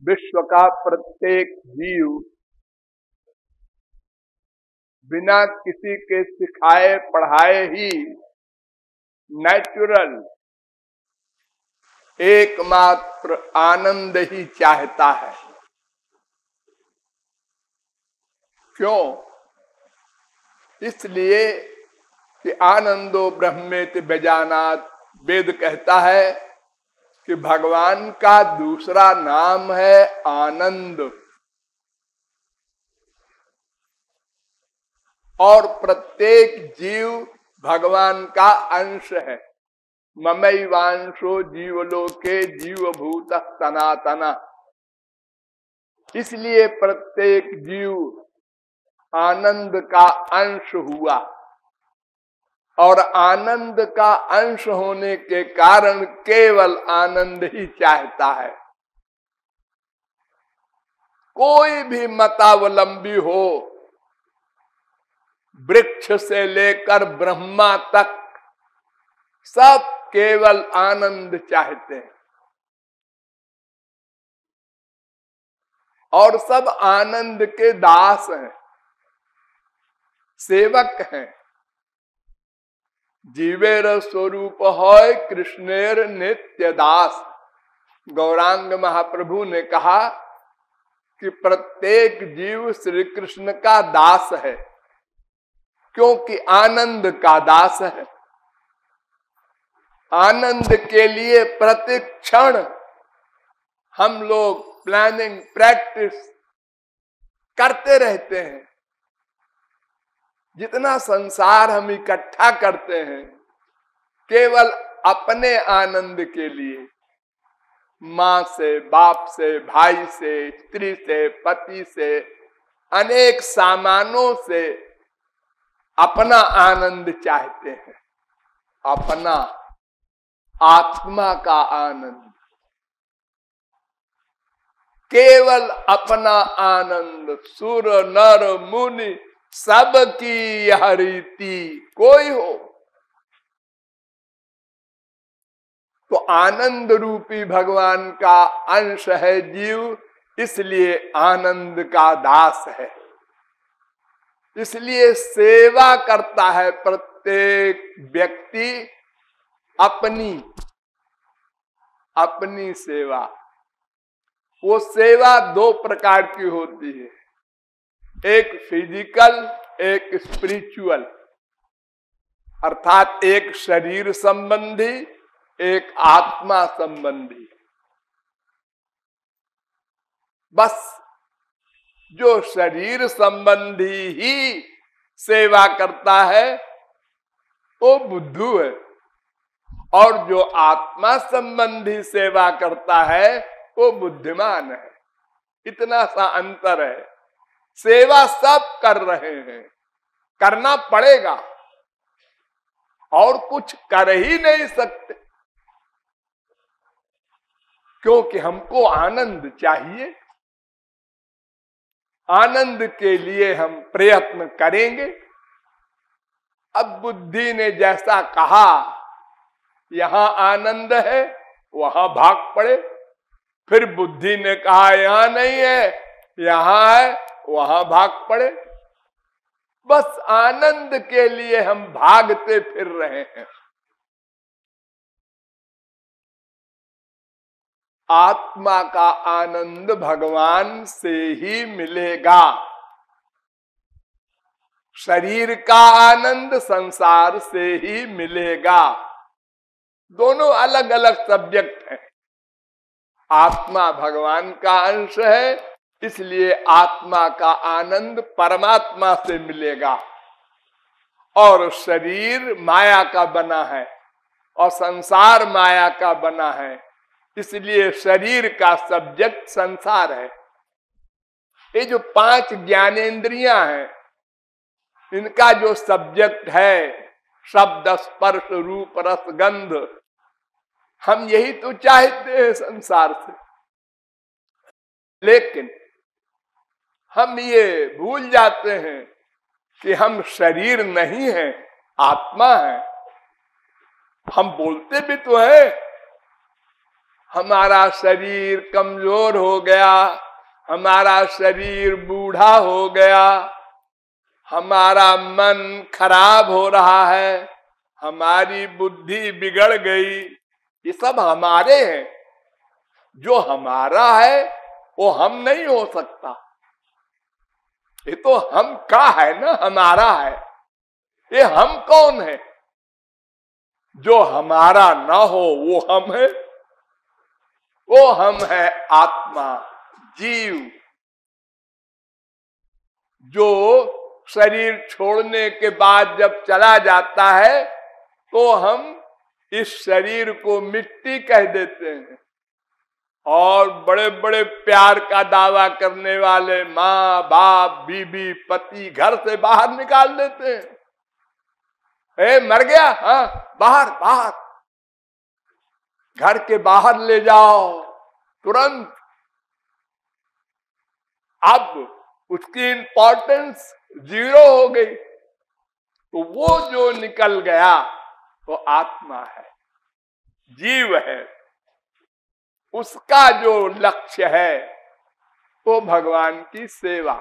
विश्व का प्रत्येक जीव बिना किसी के सिखाए पढ़ाए ही नेचुरल एकमात्र आनंद ही चाहता है। क्यों? इसलिए कि आनंदो ब्रह्मेति बेजानात, वेद कहता है कि भगवान का दूसरा नाम है आनंद। और प्रत्येक जीव भगवान का अंश है। ममैवांशो जीवलोके जीवभूत सनातना। इसलिए प्रत्येक जीव आनंद का अंश हुआ और आनंद का अंश होने के कारण केवल आनंद ही चाहता है। कोई भी मतावलंबी हो, वृक्ष से लेकर ब्रह्मा तक, सब केवल आनंद चाहते हैं और सब आनंद के दास हैं, सेवक हैं। जीवेर स्वरूप है कृष्णेर नित्य दास। गौरांग महाप्रभु ने कहा कि प्रत्येक जीव श्री कृष्ण का दास है, क्योंकि आनंद का दास है। आनंद के लिए प्रतिक्षण हम लोग प्लानिंग, प्रैक्टिस करते रहते हैं। जितना संसार हम इकट्ठा करते हैं केवल अपने आनंद के लिए, माँ से, बाप से, भाई से, स्त्री से, पति से, अनेक सामानों से अपना आनंद चाहते हैं, अपना आत्मा का आनंद, केवल अपना आनंद। सुर नर मुनि सबकी यह रीति, कोई हो तो आनंद रूपी भगवान का अंश है जीव, इसलिए आनंद का दास है। इसलिए सेवा करता है प्रत्येक व्यक्ति, अपनी सेवा। वो सेवा दो प्रकार की होती है, एक फिजिकल, एक स्पिरिचुअल। अर्थात एक शरीर संबंधी, एक आत्मा संबंधी। बस जो शरीर संबंधी ही सेवा करता है वो बुद्धू है, और जो आत्मा संबंधी सेवा करता है वो बुद्धिमान है। इतना सा अंतर है। सेवा सब कर रहे हैं, करना पड़ेगा, और कुछ कर ही नहीं सकते, क्योंकि हमको आनंद चाहिए। आनंद के लिए हम प्रयत्न करेंगे। अब बुद्धि ने जैसा कहा, यहां आनंद है, वहां भाग पड़े। फिर बुद्धि ने कहा यहां नहीं है, यहां है, वहां भाग पड़े। बस आनंद के लिए हम भागते फिर रहे हैं। आत्मा का आनंद भगवान से ही मिलेगा। शरीर का आनंद संसार से ही मिलेगा। दोनों अलग अलग सब्जेक्ट हैं। आत्मा भगवान का अंश है, इसलिए आत्मा का आनंद परमात्मा से मिलेगा। और शरीर माया का बना है और संसार माया का बना है, इसलिए शरीर का सब्जेक्ट संसार है। ये जो 5 ज्ञानेंद्रियां हैं, इनका जो सब्जेक्ट है शब्द, स्पर्श, रूप, रस, गंध, हम यही तो चाहते हैं संसार से। लेकिन हम ये भूल जाते हैं कि हम शरीर नहीं हैं, आत्मा है। हम बोलते भी तो हैं, हमारा शरीर कमजोर हो गया, हमारा शरीर बूढ़ा हो गया, हमारा मन खराब हो रहा है, हमारी बुद्धि बिगड़ गई, ये सब हमारे हैं। जो हमारा है वो हम नहीं हो सकता। ये तो हम का है ना, हमारा है। ये हम कौन है? जो हमारा ना हो वो हम है। वो हम है आत्मा, जीव, जो शरीर छोड़ने के बाद जब चला जाता है तो हम इस शरीर को मिट्टी कह देते हैं और बड़े बड़े प्यार का दावा करने वाले माँ बाप बीबी पति घर से बाहर निकाल देते हैं। मर गया, हाँ बाहर बाहर, घर के बाहर ले जाओ तुरंत। अब उसकी इंपॉर्टेंस जीरो हो गई। तो वो जो निकल गया वो आत्मा है, जीव है। उसका जो लक्ष्य है वो भगवान की सेवा।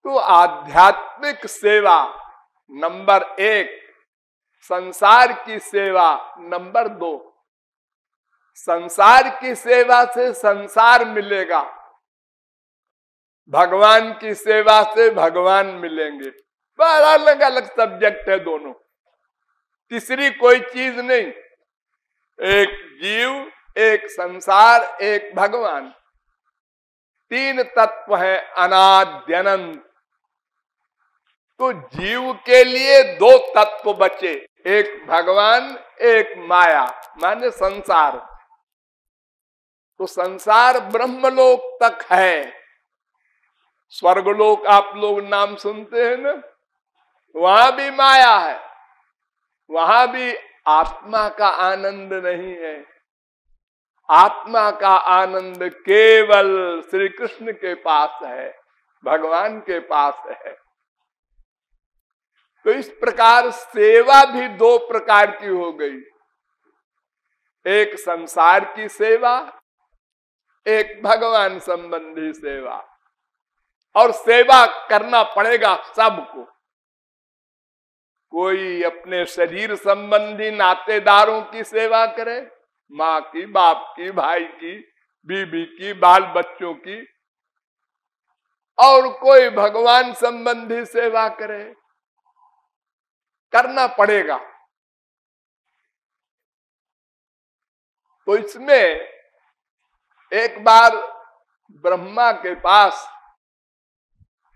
तो आध्यात्मिक सेवा नंबर 1, संसार की सेवा नंबर 2। संसार की सेवा से संसार मिलेगा, भगवान की सेवा से भगवान मिलेंगे। पर अलग अलग सब्जेक्ट है दोनों, तीसरी कोई चीज नहीं। एक जीव, एक संसार, एक भगवान, 3 तत्व है अनाद्य अनंत। तो जीव के लिए 2 तत्व बचे, एक भगवान एक माया, माने संसार। तो संसार ब्रह्मलोक तक है। स्वर्गलोक आप लोग नाम सुनते हैं ना, वहां भी माया है, वहां भी आत्मा का आनंद नहीं है। आत्मा का आनंद केवल श्री कृष्ण के पास है, भगवान के पास है। तो इस प्रकार सेवा भी 2 प्रकार की हो गई, एक संसार की सेवा, एक भगवान संबंधी सेवा। और सेवा करना पड़ेगा सबको। कोई अपने शरीर संबंधी नातेदारों की सेवा करे, माँ की, बाप की, भाई की, बीबी की, बाल बच्चों की, और कोई भगवान संबंधी सेवा करे, करना पड़ेगा। तो इसमें एक बार ब्रह्मा के पास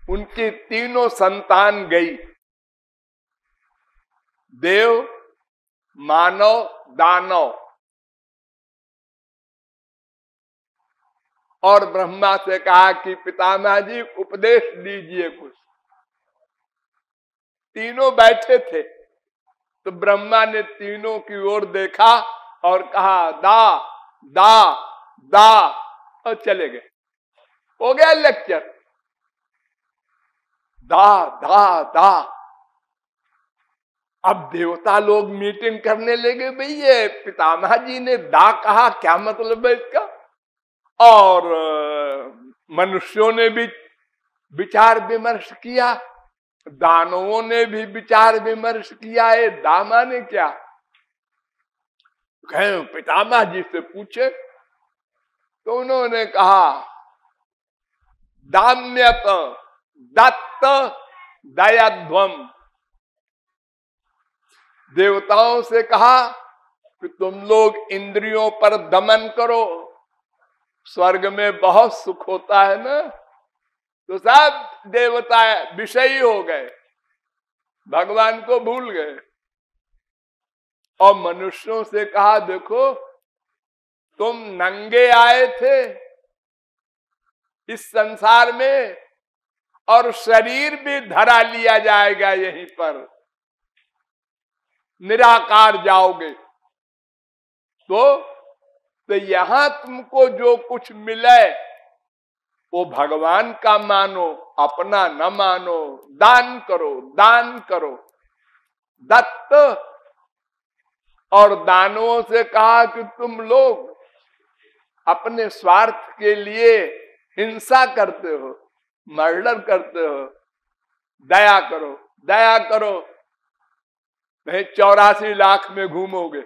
उनकी 3 संतान गई, देव, मानव, दानव। और ब्रह्मा से कहा कि पितामह जी उपदेश दीजिए कुछ। तीनों बैठे थे तो ब्रह्मा ने तीनों की ओर देखा और कहा दा दा दा, और चले गए। हो गया लेक्चर, दा दा दा। अब देवता लोग मीटिंग करने लगे, भाई ये पितामह जी ने दा कहा, क्या मतलब है इसका। और मनुष्यों ने भी विचार विमर्श किया, दानवों ने भी विचार विमर्श किया, ये दा माने क्या। कहे पितामह जी से पूछे तो उन्होंने कहा दाम्यत दत्त दयाध्वम। देवताओं से कहा कि तुम लोग इंद्रियों पर दमन करो, स्वर्ग में बहुत सुख होता है ना। तो सब देवता विषयी हो गए, भगवान को भूल गए। और मनुष्यों से कहा देखो तुम नंगे आए थे इस संसार में, और शरीर भी धरा लिया जाएगा यहीं पर, निराकार जाओगे। तो यहां तुमको जो कुछ मिले वो भगवान का मानो, अपना न मानो। दान करो, दान करो। दत्त और दानवों से कहा कि तुम लोग अपने स्वार्थ के लिए हिंसा करते हो, मर्डर करते हो, दया करो, दया करो, नहीं 84 लाख में घूमोगे।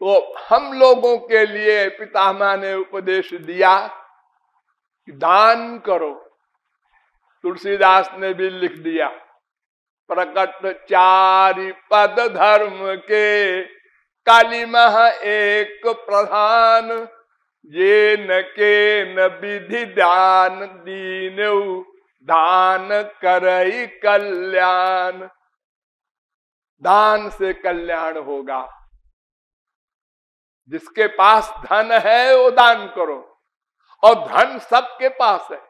तो हम लोगों के लिए पितामह ने उपदेश दिया कि दान करो। तुलसीदास ने भी लिख दिया, प्रकट चारि पद धर्म के, काली मह एक प्रधान, ये न के न विधि दान दीनऊ, दान करई कल्याण। दान से कल्याण होगा। जिसके पास धन है वो दान करो, और धन सबके पास है।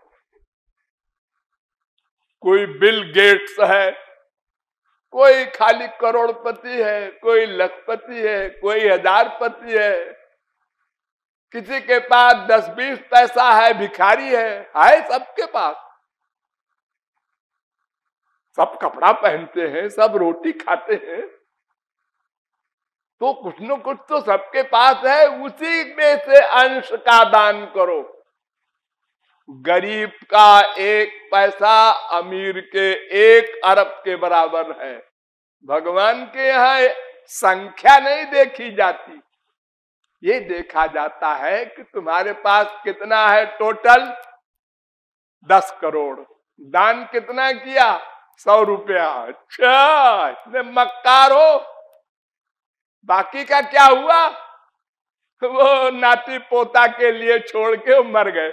कोई बिल गेट्स है, कोई खाली करोड़पति है, कोई लखपति है, कोई हजारपति है, किसी के पास 10-20 पैसा है, भिखारी है सबके पास। सब कपड़ा पहनते हैं, सब रोटी खाते हैं, तो कुछ न कुछ तो सबके पास है, उसी में से अंश का दान करो। गरीब का 1 पैसा अमीर के 1 अरब के बराबर है। भगवान के यहाँ संख्या नहीं देखी जाती, ये देखा जाता है कि तुम्हारे पास कितना है। टोटल 10 करोड़, दान कितना किया? 100 रुपया। अच्छा, इतने मक्कार हो। बाकी का क्या हुआ? वो नाती पोता के लिए छोड़ के मर गए।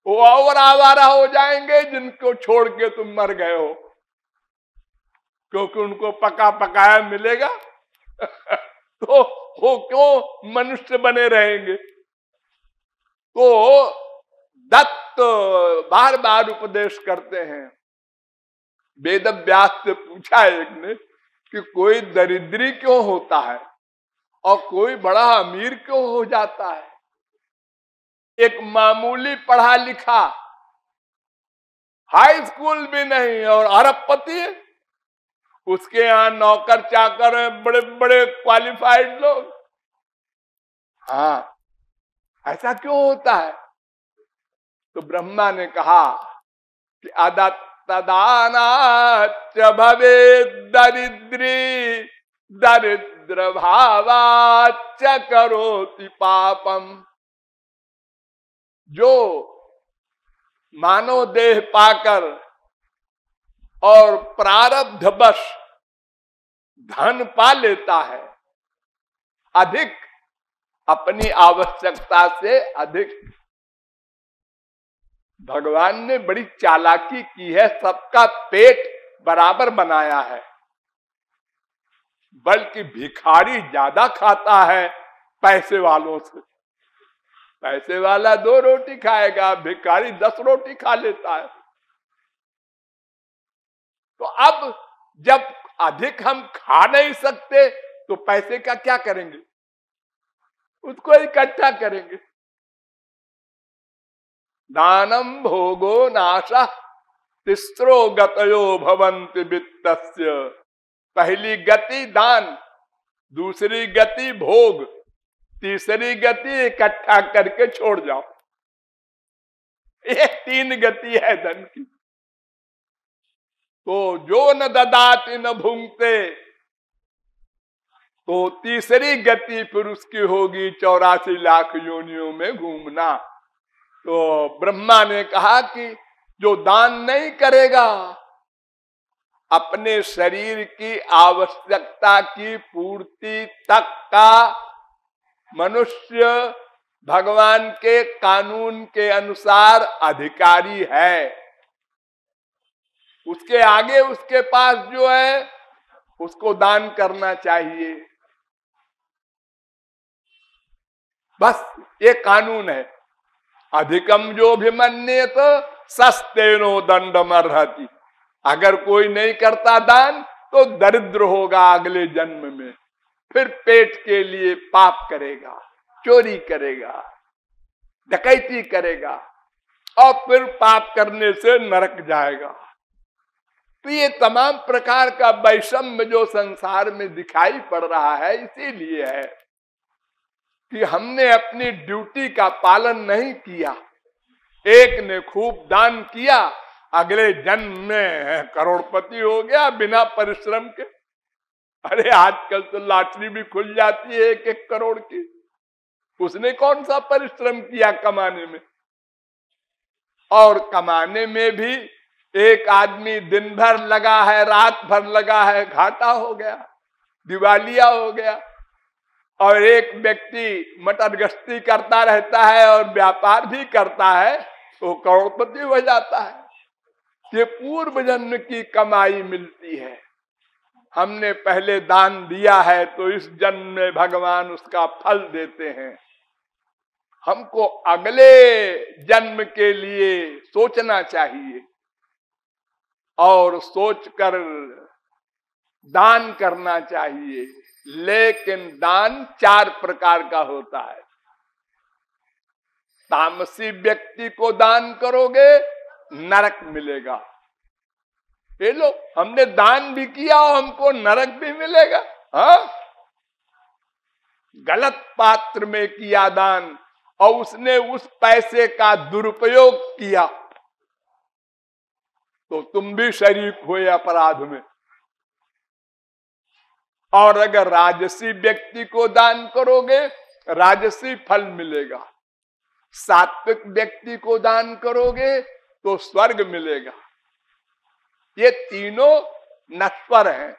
वो और आवारा हो जाएंगे जिनको छोड़ के तुम मर गए हो, क्योंकि उनको पका पकाया मिलेगा। तो वो क्यों मनुष्य बने रहेंगे? तो दत्त बार बार उपदेश करते हैं। वेद व्यास से पूछा एक ने कि कोई दरिद्री क्यों होता है और कोई बड़ा अमीर क्यों हो जाता है? एक मामूली पढ़ा लिखा, हाई स्कूल भी नहीं और अरबपति है, उसके यहां नौकर चाकर हैं, बड़े बड़े क्वालिफाइड लोग। हाँ, ऐसा क्यों होता है? तो ब्रह्मा ने कहा कि तदानाच भवे दरिद्री, दरिद्र भावाच करोति पापम। जो मानव देह पाकर और प्रारब्धवश धन पा लेता है, अधिक अपनी आवश्यकता से अधिक, भगवान ने बड़ी चालाकी की है, सबका पेट बराबर बनाया है। बल्कि भिखारी ज्यादा खाता है पैसे वालों से। पैसे वाला 2 रोटी खाएगा, भिखारी 10 रोटी खा लेता है। तो अब जब अधिक हम खा नहीं सकते तो पैसे का क्या करेंगे? उसको इकट्ठा करेंगे। दानम भोगो नाशः तिस्रो गतयो भवन्ति वित्तस्य। पहली गति दान, दूसरी गति भोग, तीसरी गति इकट्ठा करके छोड़ जाओ। ये 3 गति है धन की। तो जो न ददाति न भुंगते, तो तीसरी गति फिर उसकी होगी 84 लाख योनियों में घूमना। तो ब्रह्मा ने कहा कि जो दान नहीं करेगा, अपने शरीर की आवश्यकता की पूर्ति तक का मनुष्य भगवान के कानून के अनुसार अधिकारी है। उसके आगे उसके पास जो है उसको दान करना चाहिए। बस ये कानून है। अधिकम जो अभिमन्येत सस्तेनो दंडमर्हति। अगर कोई नहीं करता दान तो दरिद्र होगा अगले जन्म में, फिर पेट के लिए पाप करेगा, चोरी करेगा, डकैती करेगा और फिर पाप करने से नरक जाएगा। तो ये तमाम प्रकार का वैषम्य जो संसार में दिखाई पड़ रहा है इसीलिए है कि हमने अपनी ड्यूटी का पालन नहीं किया। एक ने खूब दान किया, अगले जन्म में करोड़पति हो गया बिना परिश्रम के। अरे आजकल तो लॉटरी भी खुल जाती है 1-1 करोड़ की। उसने कौन सा परिश्रम किया कमाने में? और कमाने में भी एक आदमी दिन भर लगा है, रात भर लगा है, घाटा हो गया, दिवालिया हो गया। और एक व्यक्ति मटर गश्ती करता रहता है और व्यापार भी करता है तो करोड़पति हो जाता है। ये पूर्व जन्म की कमाई मिलती है। हमने पहले दान दिया है तो इस जन्म में भगवान उसका फल देते हैं। हमको अगले जन्म के लिए सोचना चाहिए और सोचकर दान करना चाहिए। लेकिन दान 4 प्रकार का होता है। तामसी व्यक्ति को दान करोगे नरक मिलेगा। ये लो, हमने दान भी किया और हमको नरक भी मिलेगा। हाँ, गलत पात्र में किया दान और उसने उस पैसे का दुरुपयोग किया तो तुम भी शरीक हुए अपराध में। और अगर राजसी व्यक्ति को दान करोगे राजसी फल मिलेगा। सात्विक व्यक्ति को दान करोगे तो स्वर्ग मिलेगा। ये तीनों नश्वर हैं।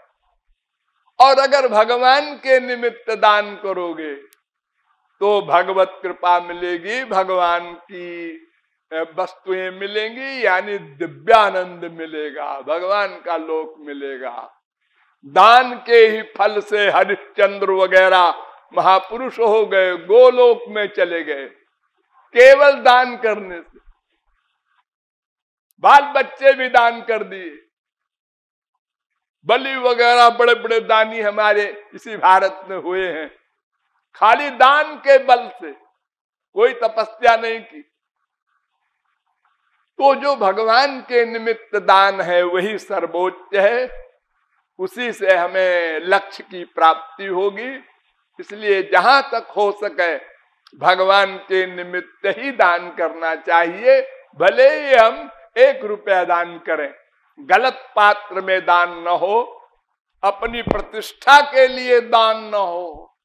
और अगर भगवान के निमित्त दान करोगे तो भगवत कृपा मिलेगी, भगवान की वस्तुएं मिलेंगी, यानी दिव्यानंद मिलेगा, भगवान का लोक मिलेगा। दान के ही फल से हरिश्चंद्र वगैरह महापुरुष हो गए, गोलोक में चले गए केवल दान करने से। बाल बच्चे भी दान कर दिए। बलि वगैरह बड़े बड़े दानी हमारे इसी भारत में हुए हैं, खाली दान के बल से, कोई तपस्या नहीं की। तो जो भगवान के निमित्त दान है वही सर्वोच्च है, उसी से हमें लक्ष्य की प्राप्ति होगी। इसलिए जहां तक हो सके भगवान के निमित्त ही दान करना चाहिए। भले ही हम 1 रुपया दान करें, गलत पात्र में दान न हो, अपनी प्रतिष्ठा के लिए दान न हो।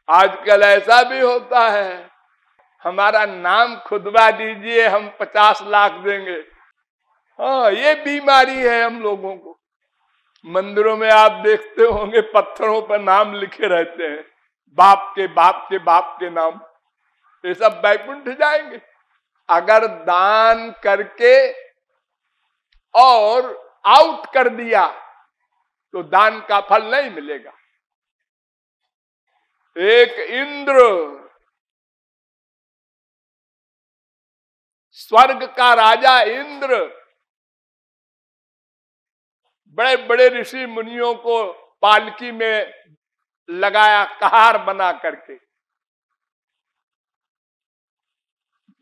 आजकल ऐसा भी होता है, हमारा नाम खुदवा दीजिए हम 50 लाख देंगे। हाँ, ये बीमारी है हम लोगों को। मंदिरों में आप देखते होंगे पत्थरों पर नाम लिखे रहते हैं, बाप के बाप के बाप के नाम। ये सब बैकुंठ जाएंगे। अगर दान करके और आउट कर दिया तो दान का फल नहीं मिलेगा। एक इंद्र, स्वर्ग का राजा इंद्र, बड़े बड़े ऋषि मुनियों को पालकी में लगाया कहार बना करके।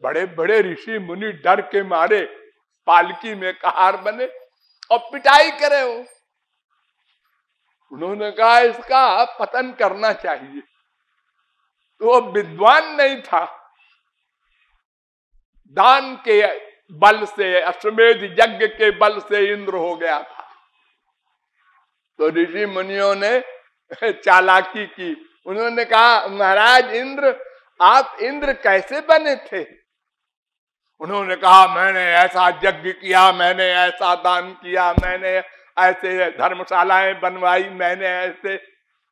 बड़े बड़े ऋषि मुनि डर के मारे पालकी में कहार बने और पिटाई करे हो। उन्होंने कहा इसका पतन करना चाहिए। तो वो विद्वान नहीं था, दान के बल से, अश्वमेध यज्ञ के बल से इंद्र हो गया था। तो ऋषि मुनियों ने चालाकी की। उन्होंने कहा महाराज इंद्र, आप इंद्र कैसे बने थे? उन्होंने कहा मैंने ऐसा यज्ञ किया, मैंने ऐसा दान किया, मैंने ऐसे धर्मशालाएं बनवाई, मैंने ऐसे।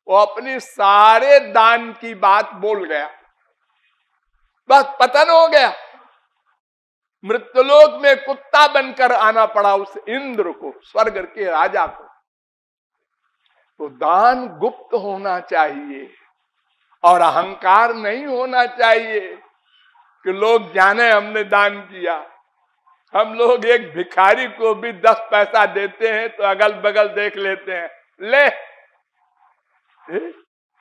वो अपनी सारे दान की बात बोल गया, बस पतन हो गया। मृत्युलोक में कुत्ता बनकर आना पड़ा उस इंद्र को, स्वर्ग के राजा को। तो दान गुप्त होना चाहिए और अहंकार नहीं होना चाहिए कि लोग जाने हमने दान किया। हम लोग एक भिखारी को भी 10 पैसा देते हैं तो अगल बगल देख लेते हैं, ले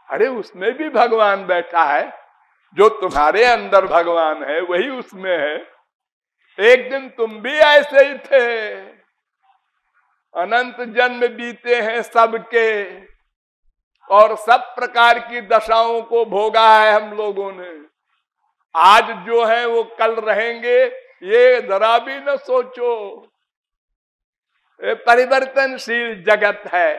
अरे उसमें भी भगवान बैठा है। जो तुम्हारे अंदर भगवान है वही उसमें है। एक दिन तुम भी ऐसे ही थे। अनंत जन्म बीते हैं सबके और सब प्रकार की दशाओं को भोगा है हम लोगों ने। आज जो है वो कल रहेंगे, ये जरा भी न सोचो। ये परिवर्तनशील जगत है।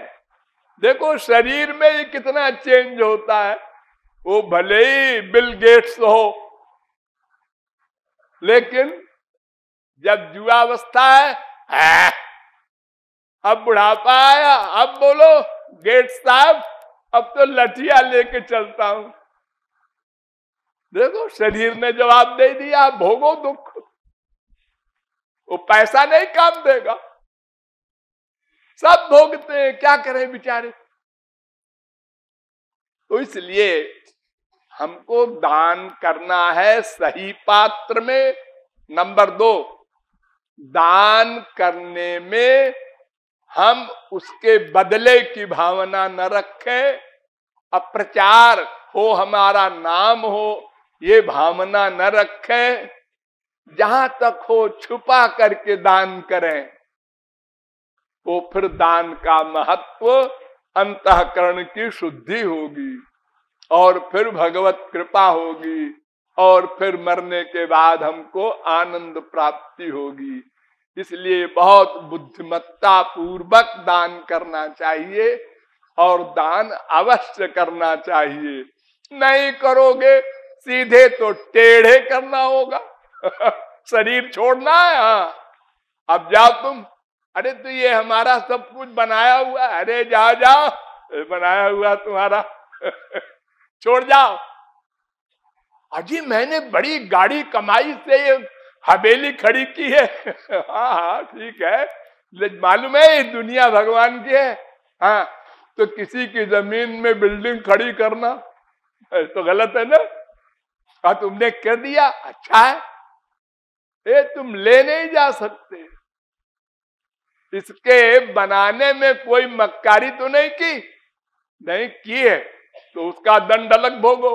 देखो शरीर में ये कितना चेंज होता है। वो भले ही बिल गेट्स हो, लेकिन जब युवावस्था है, अब बुढ़ापा आया, अब बोलो गेट्स साहब अब तो लठिया लेके चलता हूं। देखो शरीर ने जवाब दे दिया, भोगो दुख। वो पैसा नहीं काम देगा, सब भोगते हैं, क्या करें बेचारे। तो इसलिए हमको दान करना है सही पात्र में। नंबर 2, दान करने में हम उसके बदले की भावना न रखें। अप्रचार हो, हमारा नाम हो, ये भावना न रखें। जहां तक हो छुपा करके दान करें, तो फिर दान का महत्व अंतःकरण की शुद्धि होगी और फिर भगवत कृपा होगी और फिर मरने के बाद हमको आनंद प्राप्ति होगी। इसलिए बहुत बुद्धिमत्ता पूर्वक दान करना चाहिए और दान अवश्य करना चाहिए। नहीं करोगे सीधे तो टेढ़े करना होगा। शरीर छोड़ना है, हाँ अब जाओ तुम। अरे तो ये हमारा सब कुछ बनाया हुआ, अरे जाओ जाओ, बनाया हुआ तुम्हारा छोड़ जाओ। अजी मैंने बड़ी गाड़ी कमाई से ये हवेली खड़ी की है। हाँ हाँ ठीक है, मालूम है ये दुनिया भगवान की है। हाँ तो किसी की जमीन में बिल्डिंग खड़ी करना तो गलत है ना। हाँ तुमने कर दिया, अच्छा है, ये तुम ले नहीं जा सकते। इसके बनाने में कोई मक्कारी तो नहीं की, नहीं की है तो उसका दंड अलग भोगो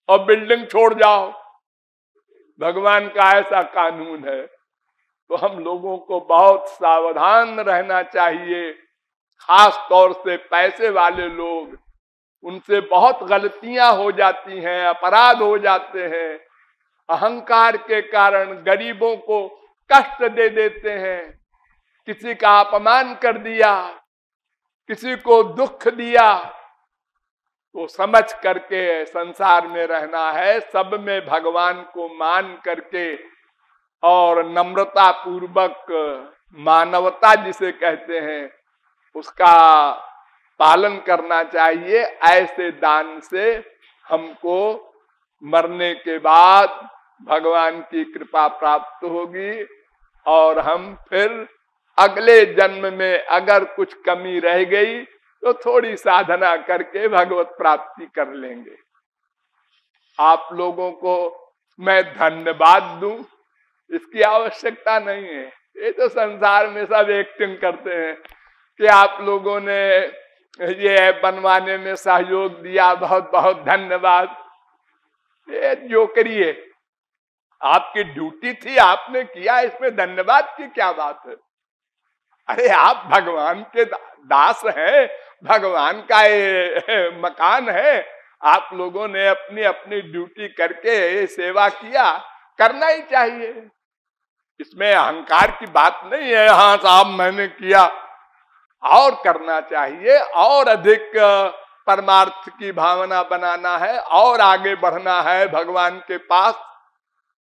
और बिल्डिंग छोड़ जाओ। भगवान का ऐसा कानून है। तो हम लोगों को बहुत सावधान रहना चाहिए। खास तौर से पैसे वाले लोग, उनसे बहुत गलतियां हो जाती हैं, अपराध हो जाते हैं। अहंकार के कारण गरीबों को कष्ट दे देते हैं। किसी का अपमान कर दिया, किसी को दुख दिया, तो समझ करके संसार में रहना है। सब में भगवान को मान करके और नम्रता पूर्वक, मानवता जिसे कहते हैं, उसका पालन करना चाहिए। ऐसे दान से हमको मरने के बाद भगवान की कृपा प्राप्त होगी और हम फिर अगले जन्म में अगर कुछ कमी रह गई तो थोड़ी साधना करके भगवत प्राप्ति कर लेंगे। आप लोगों को मैं धन्यवाद दूं, इसकी आवश्यकता नहीं है। ये तो संसार में सब एक्टिंग करते हैं कि आप लोगों ने ये बनवाने में सहयोग दिया, बहुत बहुत धन्यवाद। ये जोकरी है, आपकी ड्यूटी थी, आपने किया, इसमें धन्यवाद की क्या बात है। अरे आप भगवान के दास हैं, भगवान का ये मकान है, आप लोगों ने अपनी अपनी ड्यूटी करके सेवा किया, करना ही चाहिए। इसमें अहंकार की बात नहीं है, हाँ साहब मैंने किया, और करना चाहिए, और अधिक परमार्थ की भावना बनाना है और आगे बढ़ना है भगवान के पास।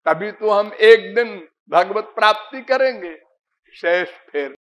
तभी तो हम एक दिन भगवत प्राप्ति करेंगे। शेष फिर